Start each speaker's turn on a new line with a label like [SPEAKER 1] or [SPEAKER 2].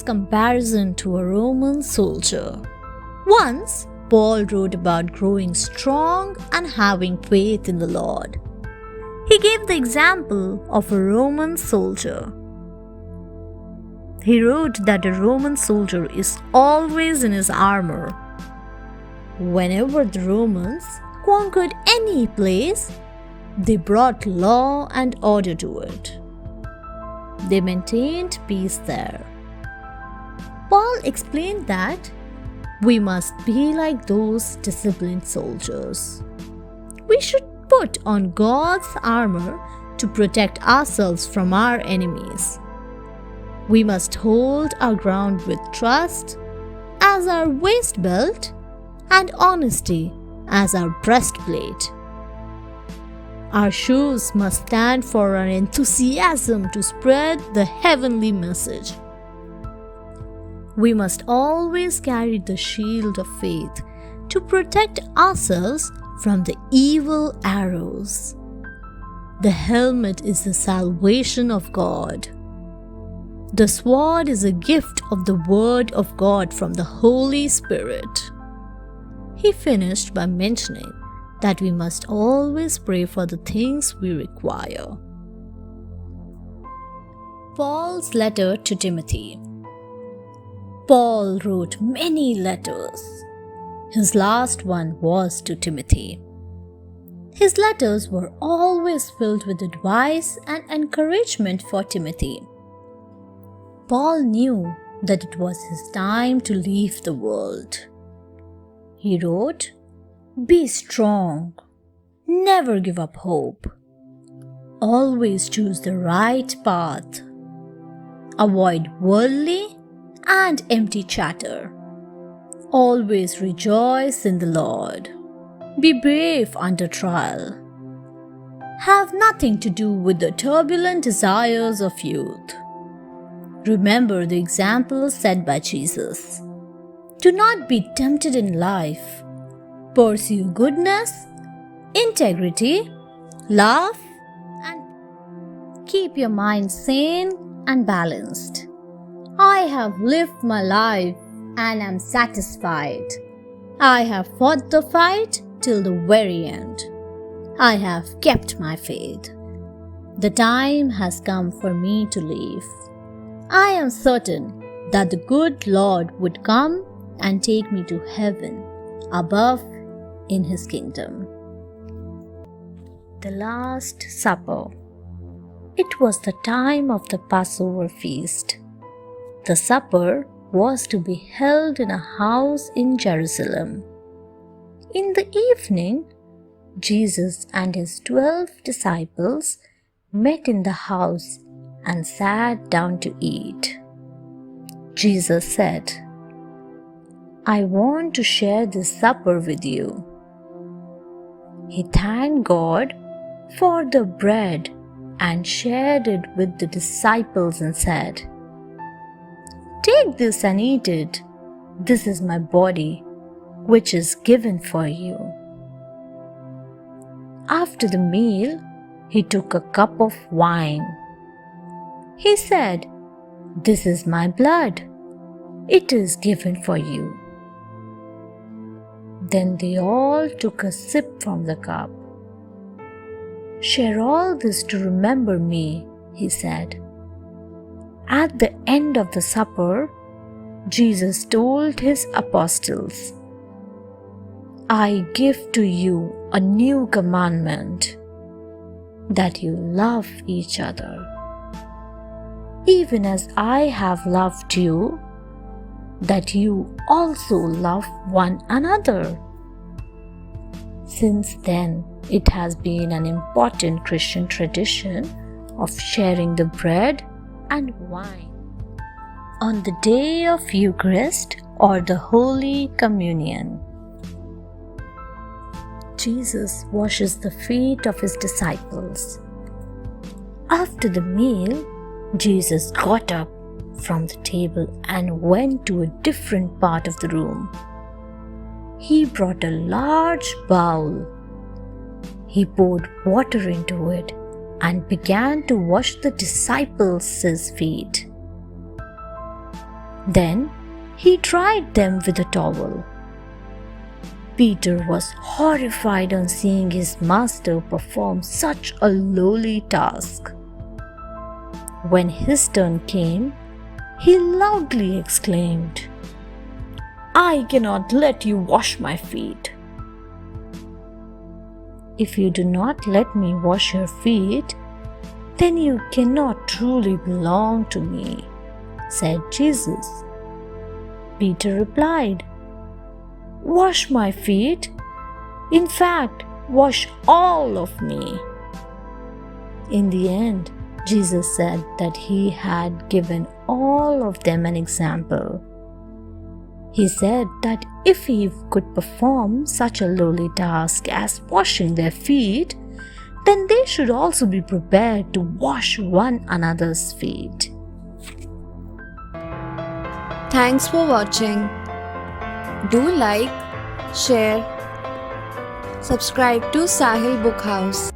[SPEAKER 1] comparison to a Roman soldier. Once, Paul wrote about growing strong and having faith in the Lord. He gave the example of a Roman soldier. He wrote that a Roman soldier is always in his armor. Whenever the Romans conquered any place, they brought law and order to it. They maintained peace there. Paul explained that we must be like those disciplined soldiers. We should put on God's armor to protect ourselves from our enemies. We must hold our ground with trust as our waist belt and honesty as our breastplate. Our shoes must stand for our enthusiasm to spread the heavenly message. We must always carry the shield of faith to protect ourselves from the evil arrows. The helmet is the salvation of God. The sword is a gift of the Word of God from the Holy Spirit. He finished by mentioning that we must always pray for the things we require. Paul's letter to Timothy. Paul wrote many letters. His last one was to Timothy. His letters were always filled with advice and encouragement for Timothy. Paul knew that it was his time to leave the world. He wrote, "Be strong. Never give up hope. Always choose the right path. Avoid worldly and empty chatter. Always rejoice in the Lord. Be brave under trial. Have nothing to do with the turbulent desires of youth. Remember the example set by Jesus. Do not be tempted in life. Pursue goodness, integrity, love, and keep your mind sane and balanced. I have lived my life and am satisfied. I have fought the fight till the very end. I have kept my faith. The time has come for me to leave. I am certain that the good Lord would come and take me to heaven above in His kingdom." The Last Supper. It was the time of the Passover feast. The supper was to be held in a house in Jerusalem. In the evening, Jesus and his 12 disciples met in the house and sat down to eat. Jesus said, "I want to share this supper with you." He thanked God for the bread and shared it with the disciples and said, "Take this and eat it. This is my body, which is given for you." After the meal, he took a cup of wine. He said, "This is my blood. It is given for you." Then they all took a sip from the cup. "Share all this to remember me," he said. At the end of the supper, Jesus told his apostles, "I give to you a new commandment, that you love each other. Even as I have loved you, that you also love one another." Since then, it has been an important Christian tradition of sharing the bread and wine on the day of Eucharist or the Holy Communion. Jesus washes the feet of his disciples. After the meal, Jesus got up from the table and went to a different part of the room. He brought a large bowl. He poured water into it and began to wash the disciples' feet. Then he dried them with a towel. Peter was horrified on seeing his master perform such a lowly task. When his turn came, he loudly exclaimed, "I cannot let you wash my feet." "If you do not let me wash your feet, then you cannot truly belong to me," said Jesus. Peter replied, "Wash my feet? In fact, wash all of me." In the end, Jesus said that he had given all of them an example. He said that if he could perform such a lowly task as washing their feet, then they should also be prepared to wash one another's feet.
[SPEAKER 2] Thanks for watching. Do like, share, subscribe to Sahil Book House.